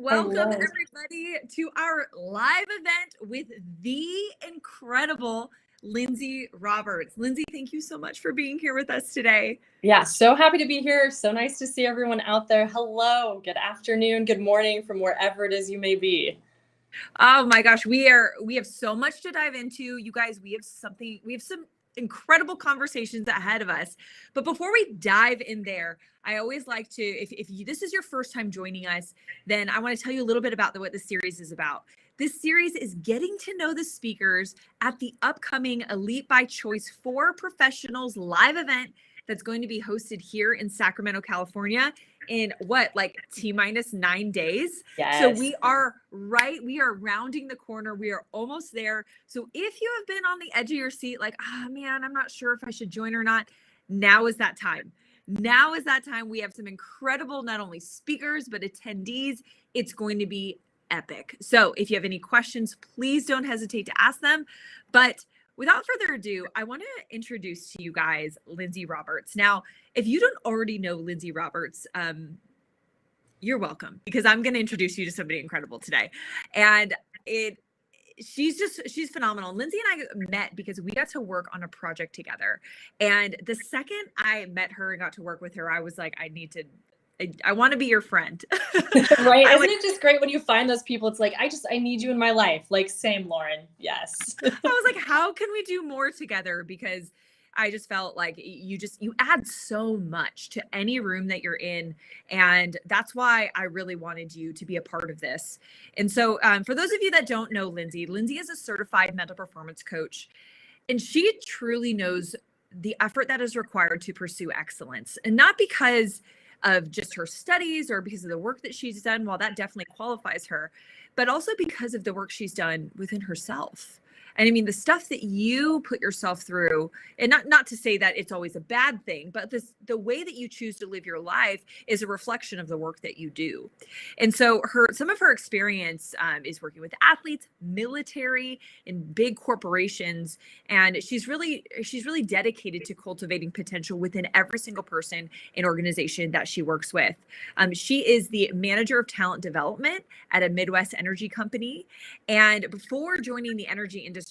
welcome Hello. everybody to our live event with the incredible Lindsay Roberts. Lindsay, thank you so much for being here with us today. Yeah, so happy to be here. So nice to see everyone out there. Hello, good afternoon, good morning from wherever it is you may be. Oh my gosh, we have so much to dive into. You guys, we have some incredible conversations ahead of us. But before we dive in there, I always like to, if this is your first time joining us, then I want to tell you a little bit about what the series is about. This series is getting to know the speakers at the upcoming Elite by Choice for Professionals live event that's going to be hosted here in Sacramento, California in like T-minus 9 days. Yes. So we are rounding the corner. We are almost there. So if you have been on the edge of your seat, like, man, I'm not sure if I should join or not, now is that time. Now is that time. We have some incredible, not only speakers, but attendees. It's going to be epic. So if you have any questions, please don't hesitate to ask them. But without further ado, I want to introduce to you guys Lindsay Roberts. Now, if you don't already know Lindsay Roberts, you're welcome, because I'm going to introduce you to somebody incredible today. And she's phenomenal. Lindsay and I met because we got to work on a project together. And the second I met her and got to work with her, I was like, I want to be your friend. Right. Isn't it just great when you find those people? It's like, I need you in my life. Like, same, Lauren. Yes. I was like, how can we do more together? Because I just felt like you add so much to any room that you're in. And that's why I really wanted you to be a part of this. And so for those of you that don't know Lindsay is a certified mental performance coach, and she truly knows the effort that is required to pursue excellence. And not because of just her studies or because of the work that she's done, while that definitely qualifies her, but also because of the work she's done within herself. And I mean, the stuff that you put yourself through, and not to say that it's always a bad thing, but the way that you choose to live your life is a reflection of the work that you do. And so some of her experience is working with athletes, military, and big corporations. And she's really dedicated to cultivating potential within every single person and organization that she works with. She is the manager of talent development at a Midwest energy company. And before joining the energy industry,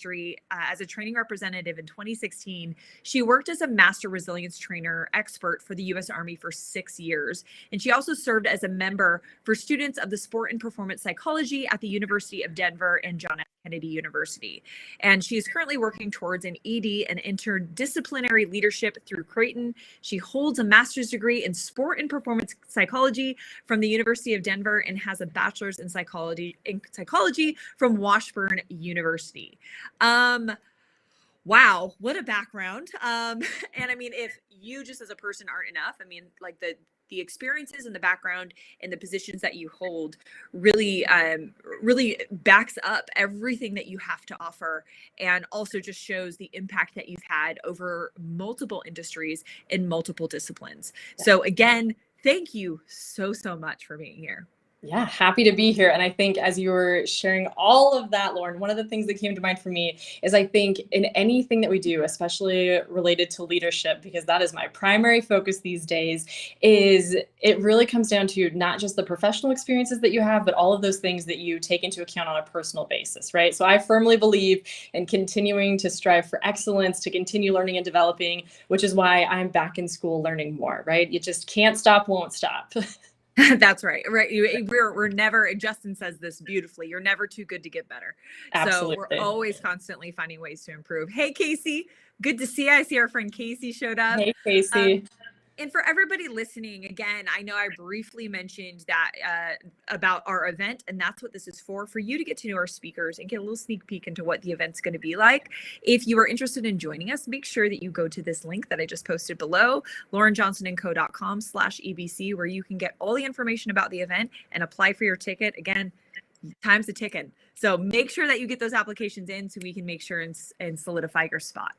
as a training representative in 2016, she worked as a master resilience trainer expert for the U.S. Army for 6 years. And she also served as a member for students of the sport and performance psychology at the University of Denver and John F. Kennedy University. And she is currently working towards an ED, an interdisciplinary leadership, through Creighton. She holds a master's degree in sport and performance psychology from the University of Denver and has a bachelor's in psychology from Washburn University. Wow, what a background. And I mean, if you just as a person aren't enough, I mean, like the experiences and the background and the positions that you hold really backs up everything that you have to offer, and also just shows the impact that you've had over multiple industries and multiple disciplines. So again, thank you so much for being here. Yeah, happy to be here. And I think as you were sharing all of that, Lauren, one of the things that came to mind for me is I think in anything that we do, especially related to leadership, because that is my primary focus these days, is it really comes down to not just the professional experiences that you have, but all of those things that you take into account on a personal basis, right? So I firmly believe in continuing to strive for excellence, to continue learning and developing, which is why I'm back in school learning more, right? You just can't stop, won't stop. That's right. Right. We're never, Justin says this beautifully, you're never too good to get better. Absolutely. So we're always constantly finding ways to improve. Hey, Casey, good to see you. I see our friend Casey showed up. Hey, Casey. And for everybody listening, again, I know I briefly mentioned that about our event, and that's what this is for you to get to know our speakers and get a little sneak peek into what the event's going to be like. If you are interested in joining us, make sure that you go to this link that I just posted below, laurenjohnsonandco.com/EBC, where you can get all the information about the event and apply for your ticket. Again, time's a ticking. So make sure that you get those applications in so we can make sure and solidify your spot.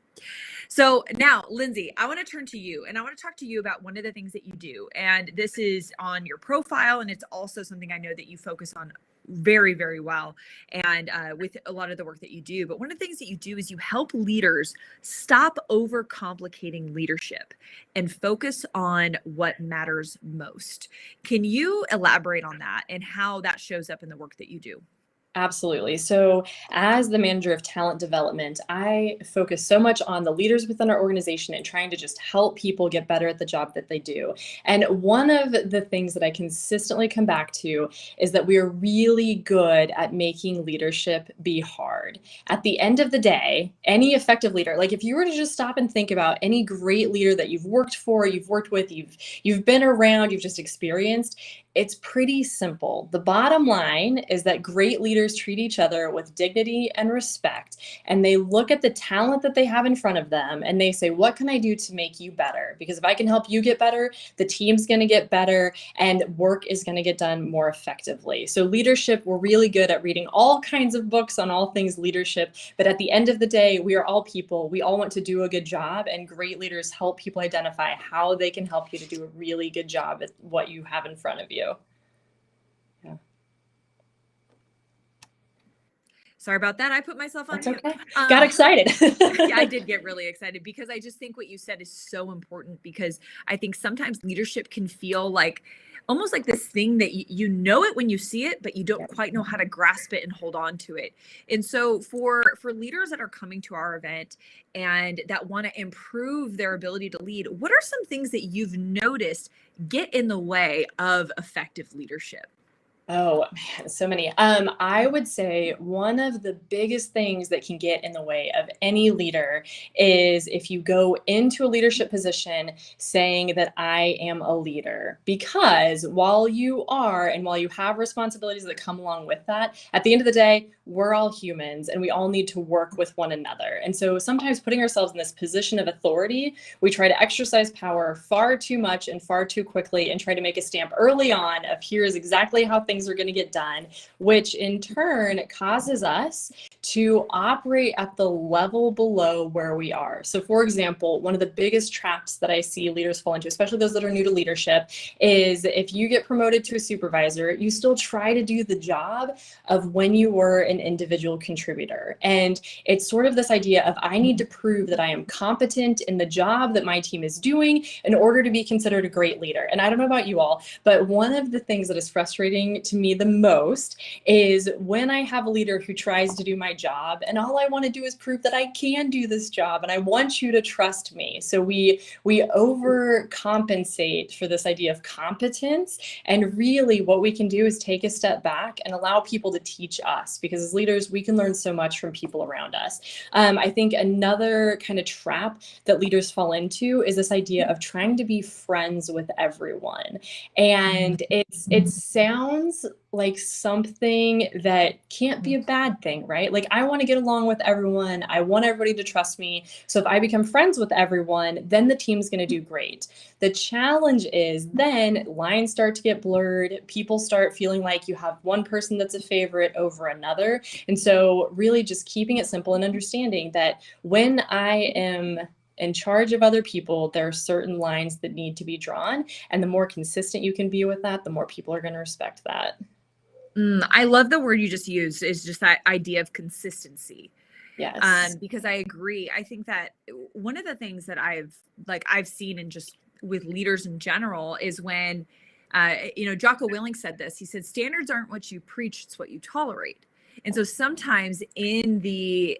So now, Lindsay, I want to turn to you and I want to talk to you about one of the things that you do. And this is on your profile, and it's also something I know that you focus on very, very well, and with a lot of the work that you do. But one of the things that you do is you help leaders stop overcomplicating leadership and focus on what matters most. Can you elaborate on that and how that shows up in the work that you do? Absolutely. So, as the manager of talent development, I focus so much on the leaders within our organization and trying to just help people get better at the job that they do. And one of the things that I consistently come back to is that we are really good at making leadership be hard. At the end of the day, any effective leader, like if you were to just stop and think about any great leader that you've worked for, you've worked with, you've been around, you've just experienced, it's pretty simple. The bottom line is that great leaders treat each other with dignity and respect, and they look at the talent that they have in front of them and they say, what can I do to make you better? Because if I can help you get better, the team's going to get better and work is going to get done more effectively. So leadership, we're really good at reading all kinds of books on all things leadership, but at the end of the day, we are all people. We all want to do a good job, and great leaders help people identify how they can help you to do a really good job at what you have in front of you. Yeah. Sorry about that. I put myself on That's mute. okay. Got excited. Yeah, I did get really excited because I just think what you said is so important, because I think sometimes leadership can feel like almost like this thing that you know it when you see it, but you don't quite know how to grasp it and hold on to it. And so for leaders that are coming to our event and that want to improve their ability to lead, what are some things that you've noticed get in the way of effective leadership? Oh man, so many. I would say one of the biggest things that can get in the way of any leader is if you go into a leadership position saying that I am a leader. Because while you are, and while you have responsibilities that come along with that, at the end of the day, we're all humans and we all need to work with one another. And so sometimes putting ourselves in this position of authority, we try to exercise power far too much and far too quickly and try to make a stamp early on of here's exactly how things are going to get done, which in turn causes us to operate at the level below where we are. So for example, one of the biggest traps that I see leaders fall into, especially those that are new to leadership, is if you get promoted to a supervisor, you still try to do the job of when you were an individual contributor. And it's sort of this idea of I need to prove that I am competent in the job that my team is doing in order to be considered a great leader. And I don't know about you all, but one of the things that is frustrating to me the most is when I have a leader who tries to do my job and all I want to do is prove that I can do this job and I want you to trust me. So we overcompensate for this idea of competence, and really what we can do is take a step back and allow people to teach us, because as leaders we can learn so much from people around us. I think another kind of trap that leaders fall into is this idea of trying to be friends with everyone, and it sounds like something that can't be a bad thing, right? Like I want to get along with everyone. I want everybody to trust me. So if I become friends with everyone, then the team's going to do great. The challenge is then lines start to get blurred. People start feeling like you have one person that's a favorite over another. And so really just keeping it simple and understanding that when I am in charge of other people, there are certain lines that need to be drawn. And the more consistent you can be with that, the more people are going to respect that. I love the word you just used, is just that idea of consistency. Yes. Because I agree. I think that one of the things that I've seen in just with leaders in general is when, Jocko Willink said this. He said, standards aren't what you preach, it's what you tolerate. And so sometimes in the,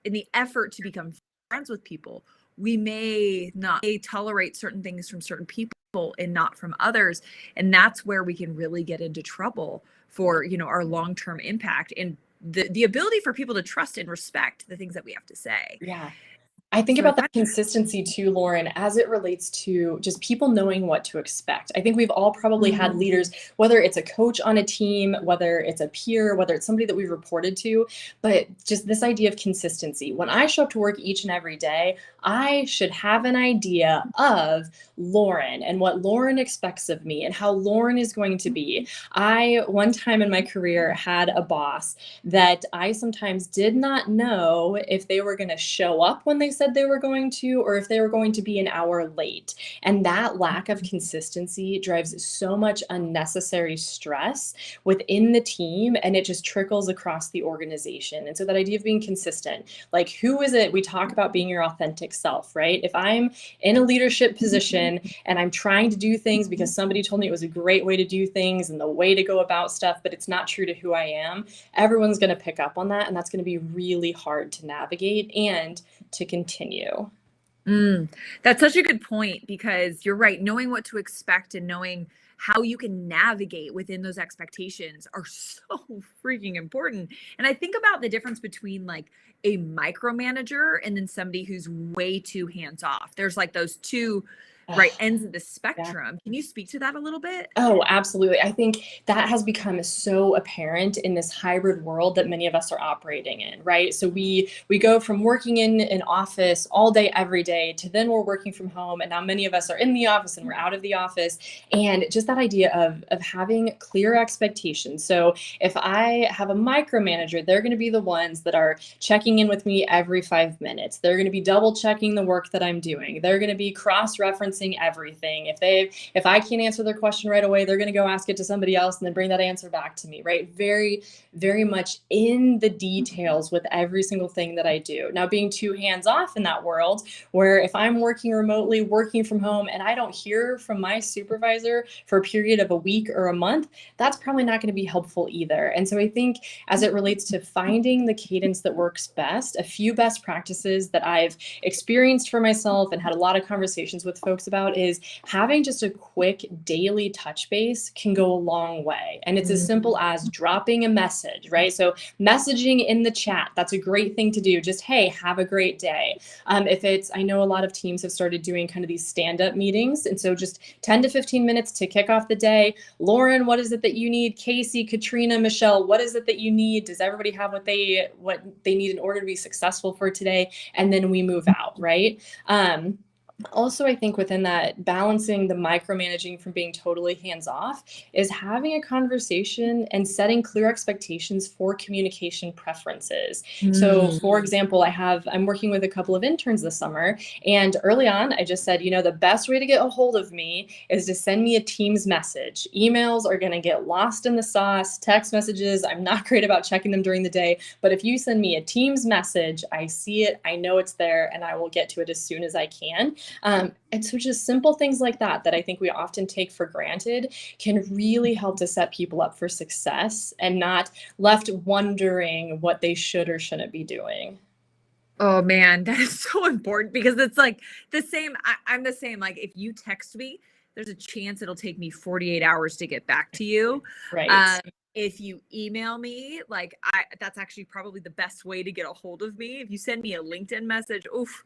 in the effort to become friends with people, we may not tolerate certain things from certain people and not from others. And that's where we can really get into trouble for, our long-term impact and the ability for people to trust and respect the things that we have to say. Yeah. I think about that consistency too, Lauren, as it relates to just people knowing what to expect. I think we've all probably had leaders, whether it's a coach on a team, whether it's a peer, whether it's somebody that we've reported to, but just this idea of consistency. When I show up to work each and every day, I should have an idea of Lauren and what Lauren expects of me and how Lauren is going to be. I, one time in my career, had a boss that I sometimes did not know if they were going to show up when they said said they were going to, or if they were going to be an hour late. And that lack of consistency drives so much unnecessary stress within the team, and it just trickles across the organization. And so that idea of being consistent, like, who is it? We talk about being your authentic self, right? If I'm in a leadership position and I'm trying to do things because somebody told me it was a great way to do things and the way to go about stuff, but it's not true to who I am, everyone's going to pick up on that. And that's going to be really hard to navigate and to continue. That's such a good point, because you're right. Knowing what to expect and knowing how you can navigate within those expectations are so freaking important. And I think about the difference between like a micromanager and then somebody who's way too hands off. There's like those two ends of the spectrum. Can you speak to that a little bit? Oh, absolutely. I think that has become so apparent in this hybrid world that many of us are operating in, right? So we go from working in an office all day, every day, to then we're working from home. And now many of us are in the office and we're out of the office. And just that idea of having clear expectations. So if I have a micromanager, they're going to be the ones that are checking in with me every 5 minutes. They're going to be double checking the work that I'm doing. They're going to be cross-referencing everything. If I can't answer their question right away, they're going to go ask it to somebody else and then bring that answer back to me, right? Very, very much in the details with every single thing that I do. Now, being too hands off in that world, where if I'm working remotely, working from home, and I don't hear from my supervisor for a period of a week or a month, that's probably not going to be helpful either. And so I think as it relates to finding the cadence that works best, a few best practices that I've experienced for myself and had a lot of conversations with folks about is having just a quick daily touch base can go a long way. And it's as simple as dropping a message, right? So messaging in the chat, that's a great thing to do. Just, hey, have a great day. I know a lot of teams have started doing kind of these stand-up meetings. And so just 10 to 15 minutes to kick off the day. Lauren, what is it that you need? Casey, Katrina, Michelle, what is it that you need? Does everybody have what they need in order to be successful for today? And then we move out, right? Also, I think within that, balancing the micromanaging from being totally hands off is having a conversation and setting clear expectations for communication preferences. So, for example, I'm working with a couple of interns this summer, and early on, I just said, the best way to get a hold of me is to send me a Teams message. Emails are going to get lost in the sauce. Text messages, I'm not great about checking them during the day, but if you send me a Teams message, I see it, I know it's there, and I will get to it as soon as I can. And so just simple things like that I think we often take for granted can really help to set people up for success and not left wondering what they should or shouldn't be doing. Oh man, that is so important, because it's like the same. I'm the same. Like, if you text me, there's a chance it'll take me 48 hours to get back to you. Right. If you email me, like that's actually probably the best way to get a hold of me. If you send me a LinkedIn message, oof,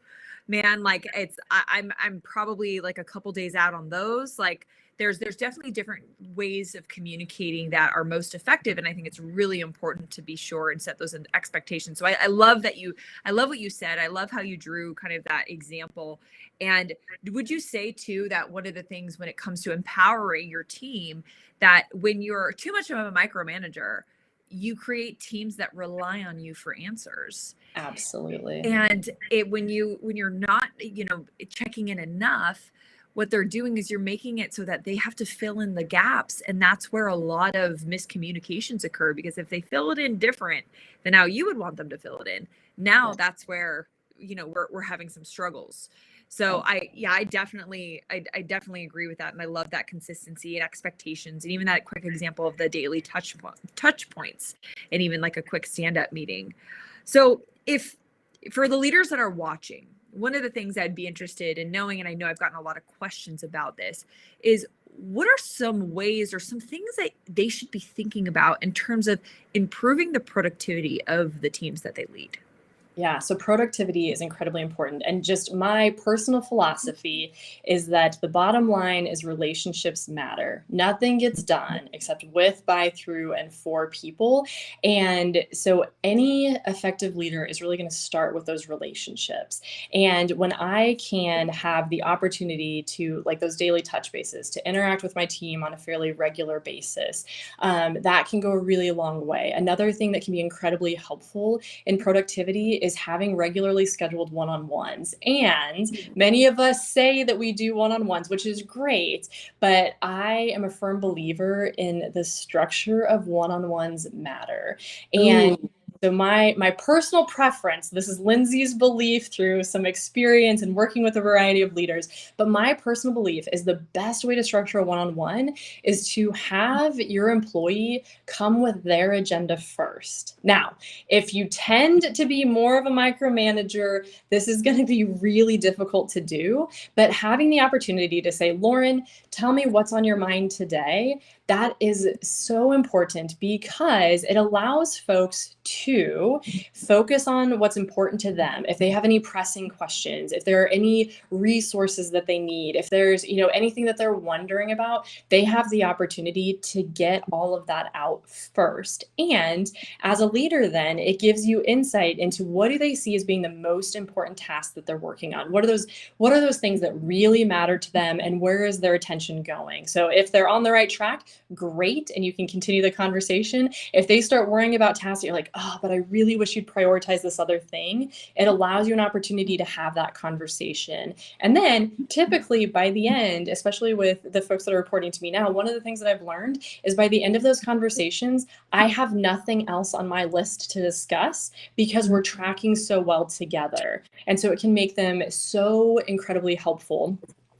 man, like I'm probably like a couple days out on those. Like there's definitely different ways of communicating that are most effective. And I think it's really important to be sure and set those expectations. So I love what you said. I love how you drew kind of that example. And would you say too, that one of the things when it comes to empowering your team, that when you're too much of a micromanager, you create teams that rely on you for answers. Absolutely. And when you're not, checking in enough, what they're doing is you're making it so that they have to fill in the gaps. And that's where a lot of miscommunications occur, because if they fill it in different than how you would want them to fill it in, now that's where, we're having some struggles. So I definitely agree with that. And I love that consistency and expectations, and even that quick example of the daily touch points, and even like a quick stand-up meeting. So if for the leaders that are watching, one of the things I'd be interested in knowing, and I know I've gotten a lot of questions about this, is what are some ways or some things that they should be thinking about in terms of improving the productivity of the teams that they lead? Yeah, so productivity is incredibly important. And just my personal philosophy is that the bottom line is relationships matter. Nothing gets done except with, by, through, and for people. And so any effective leader is really going to start with those relationships. And when I can have the opportunity to, like those daily touch bases, to interact with my team on a fairly regular basis, that can go a really long way. Another thing that can be incredibly helpful in productivity is having regularly scheduled one-on-ones. And many of us say that we do one-on-ones, which is great, but I am a firm believer in the structure of one-on-ones matter. And so my personal preference, this is Lindsay's belief through some experience and working with a variety of leaders, but my personal belief is the best way to structure a one-on-one is to have your employee come with their agenda first. Now, if you tend to be more of a micromanager, this is going to be really difficult to do, but having the opportunity to say, Lauren, tell me what's on your mind today, that is so important because it allows folks to focus on what's important to them. If they have any pressing questions, if there are any resources that they need, if there's, anything that they're wondering about, they have the opportunity to get all of that out first. And as a leader, then it gives you insight into what do they see as being the most important tasks that they're working on? What are those things that really matter to them, and where is their attention going? So if they're on the right track, great, and you can continue the conversation. If they start worrying about tasks, you're like, oh, but I really wish you'd prioritize this other thing. It allows you an opportunity to have that conversation. And then typically by the end, especially with the folks that are reporting to me now, one of the things that I've learned is by the end of those conversations, I have nothing else on my list to discuss because we're tracking so well together. And so it can make them so incredibly helpful.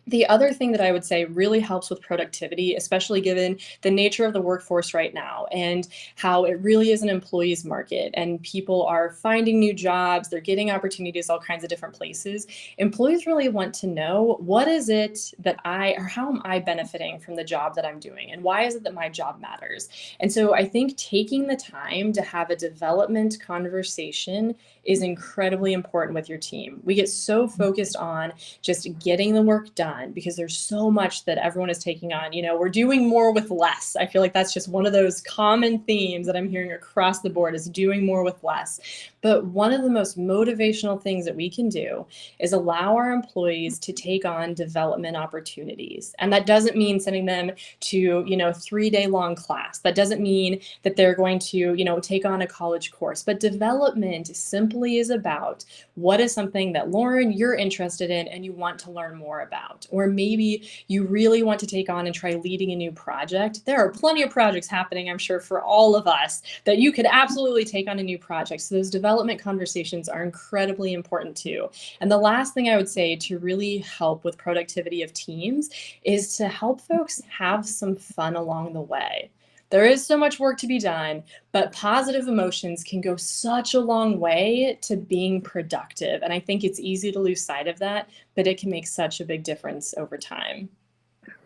The other thing that I would say really helps with productivity, especially given the nature of the workforce right now and how it really is an employees market and people are finding new jobs, they're getting opportunities all kinds of different places. Employees really want to know, what is it that how am I benefiting from the job that I'm doing? And why is it that my job matters? And so I think taking the time to have a development conversation is incredibly important with your team. We get so focused on just getting the work done because there's so much that everyone is taking on. We're doing more with less. I feel like that's just one of those common themes that I'm hearing across the board is doing more with less. But one of the most motivational things that we can do is allow our employees to take on development opportunities. And that doesn't mean sending them to, 3-day long class. That doesn't mean that they're going to, take on a college course. But development simply is about what is something that, Lauren, you're interested in and you want to learn more about. Or maybe you really want to take on and try leading a new project. There are plenty of projects happening, I'm sure, for all of us that you could absolutely take on a new project. So those development conversations are incredibly important too. And the last thing I would say to really help with productivity of teams is to help folks have some fun along the way. There is so much work to be done, but positive emotions can go such a long way to being productive. And I think it's easy to lose sight of that, but it can make such a big difference over time.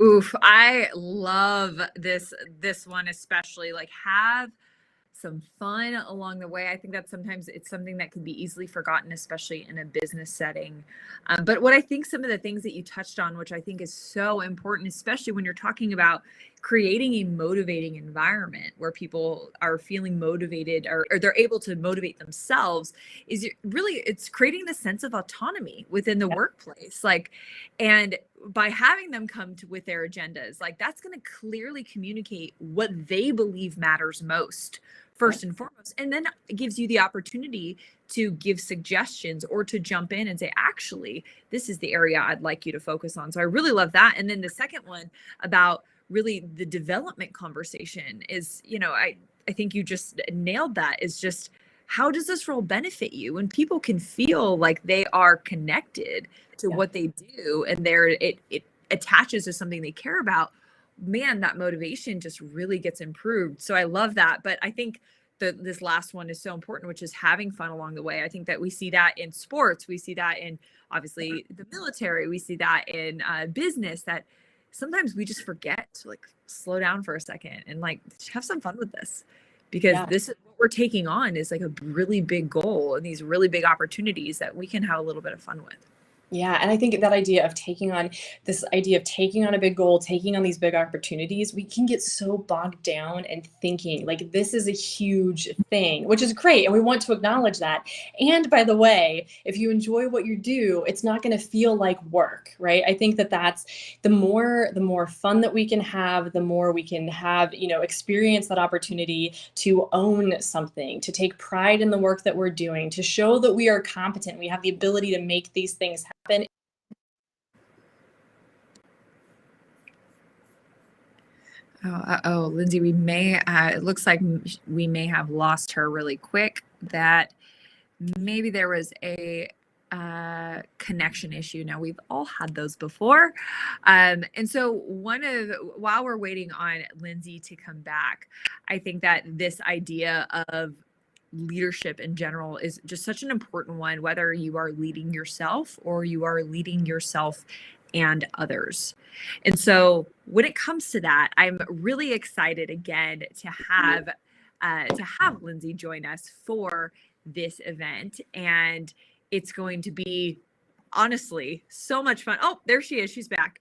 Oof, I love this one, especially like have some fun along the way. I think that sometimes it's something that can be easily forgotten, especially in a business setting. But what I think some of the things that you touched on, which I think is so important, especially when you're talking about creating a motivating environment where people are feeling motivated or they're able to motivate themselves, is it's creating the sense of autonomy within the workplace. And by having them come with their agendas, that's going to clearly communicate what they believe matters most first and foremost. And then it gives you the opportunity to give suggestions or to jump in and say, actually, this is the area I'd like you to focus on. So I really love that. And then the second one about really the development conversation is, I think you just nailed that, is just, how does this role benefit you? When people can feel like they are connected to what they do and it attaches to something they care about, man, that motivation just really gets improved. So I love that. But I think this last one is so important, which is having fun along the way. I think that we see that in sports. We see that in obviously the military. We see that in business, that sometimes we just forget to slow down for a second and have some fun with this, because this is what we're taking on is a really big goal and these really big opportunities that we can have a little bit of fun with. Yeah. And I think that idea of taking on a big goal, taking on these big opportunities, we can get so bogged down and thinking like this is a huge thing, which is great. And we want to acknowledge that. And by the way, if you enjoy what you do, it's not going to feel like work, right? I think that that's the more fun that we can have, the more we can have, experience that opportunity to own something, to take pride in the work that we're doing, to show that we are competent. We have the ability to make these things happen. Oh, Lindsay, it looks like we may have lost her really quick. That maybe there was a connection issue. Now, we've all had those before. And so while we're waiting on Lindsay to come back, I think that this idea of leadership in general is just such an important one, whether you are leading yourself or you are leading yourself and others. And so when it comes to that, I'm really excited again to have Lindsay join us for this event. And it's going to be honestly so much fun. Oh, there she is. She's back.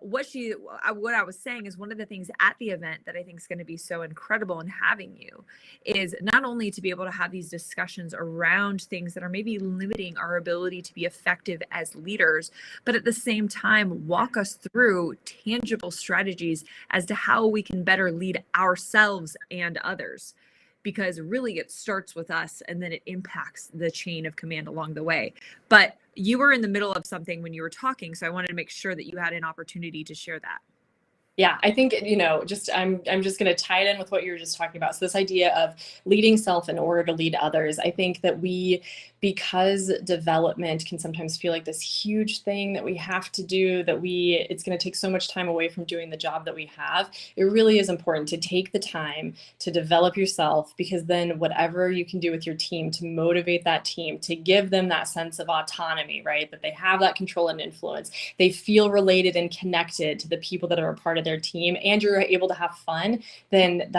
What I was saying is one of the things at the event that I think is going to be so incredible in having you is not only to be able to have these discussions around things that are maybe limiting our ability to be effective as leaders, but at the same time, walk us through tangible strategies as to how we can better lead ourselves and others. Because really it starts with us and then it impacts the chain of command along the way. But you were in the middle of something when you were talking, so I wanted to make sure that you had an opportunity to share that. Yeah, I think, I'm just going to tie it in with what you were just talking about. So this idea of leading self in order to lead others, I think that because development can sometimes feel like this huge thing that we have to do, it's going to take so much time away from doing the job that we have. It really is important to take the time to develop yourself, because then whatever you can do with your team to motivate that team, to give them that sense of autonomy, right? That they have that control and influence. They feel related and connected to the people that are a part of their team, and you're able to have fun, then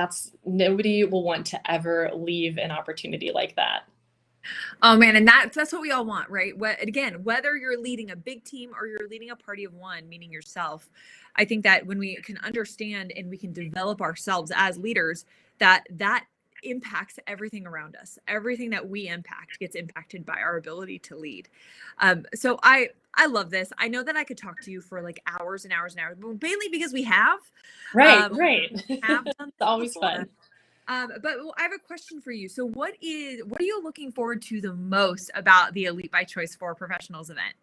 nobody will want to ever leave an opportunity like that. Oh man, and that's what we all want, right? Again, whether you're leading a big team or you're leading a party of one, meaning yourself, I think that when we can understand and we can develop ourselves as leaders, that impacts everything around us. Everything that we impact gets impacted by our ability to lead. So I love this. I know that I could talk to you for like hours and hours and hours, but mainly because we have. Right. We have done It's this always before. fun. But I have a question for you. So what are you looking forward to the most about the Elite by Choice for Professionals event?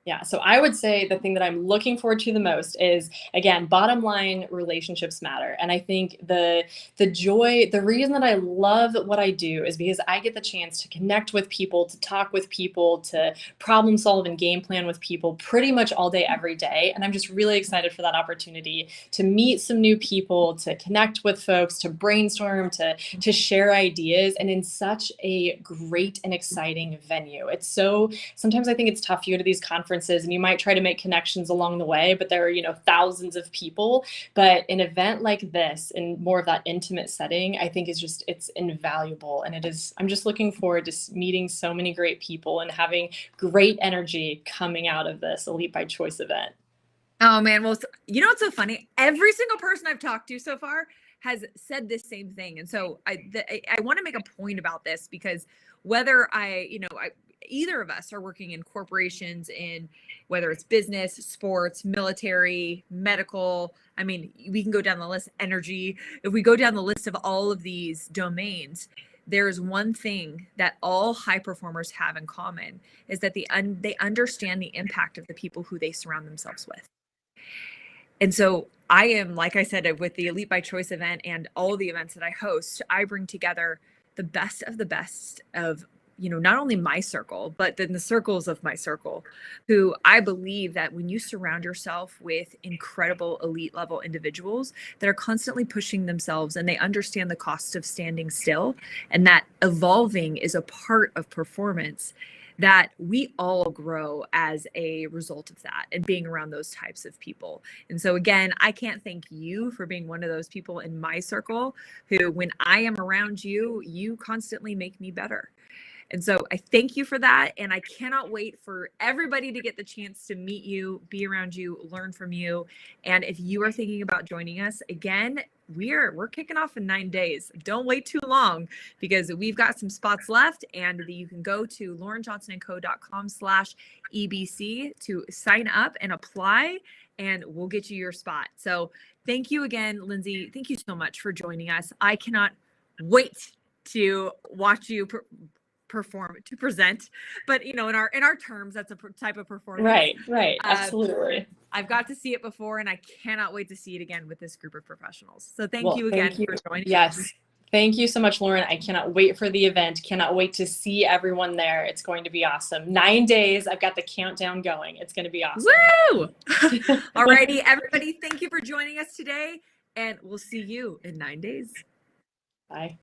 Yeah, so I would say the thing that I'm looking forward to the most is, again, bottom line, relationships matter. And I think the reason that I love what I do is because I get the chance to connect with people, to talk with people, to problem solve and game plan with people pretty much all day, every day. And I'm just really excited for that opportunity to meet some new people, to connect with folks, to brainstorm, to share ideas, and in such a great and exciting venue. Sometimes I think it's tough. You go to these conferences and you might try to make connections along the way, but there are, thousands of people. But an event like this, in more of that intimate setting, I think it's invaluable. And I'm just looking forward to meeting so many great people and having great energy coming out of this Elite by Choice event. Oh man, well, you know what's so funny? Every single person I've talked to so far has said this same thing. And so I want to make a point about this, because whether either of us are working in corporations, in whether it's business, sports, military, medical, I mean, we can go down the list, energy. If we go down the list of all of these domains, there's one thing that all high performers have in common, is that they understand the impact of the people who they surround themselves with. And so I am, like I said, with the Elite by Choice event and all the events that I host, I bring together the best of, not only my circle, but then the circles of my circle, who I believe that when you surround yourself with incredible elite level individuals that are constantly pushing themselves, and they understand the cost of standing still, and that evolving is a part of performance, that we all grow as a result of that and being around those types of people. And so again, I can't thank you for being one of those people in my circle who, when I am around you, you constantly make me better. And so I thank you for that. And I cannot wait for everybody to get the chance to meet you, be around you, learn from you. And if you are thinking about joining us again, we're kicking off in 9 days. Don't wait too long, because we've got some spots left, and you can go to laurenjohnsonandco.com/EBC to sign up and apply, and we'll get you your spot. So thank you again, Lindsay. Thank you so much for joining us. I cannot wait to watch you perform, to present, but in our terms, that's a type of performance. Right. Absolutely. I've got to see it before, and I cannot wait to see it again with this group of professionals. So thank you again for joining. Yes. Thank you so much, Lauren. I cannot wait for the event. Cannot wait to see everyone there. It's going to be awesome. 9 days. I've got the countdown going. It's going to be awesome. Woo! Alrighty, everybody. Thank you for joining us today, and we'll see you in 9 days. Bye.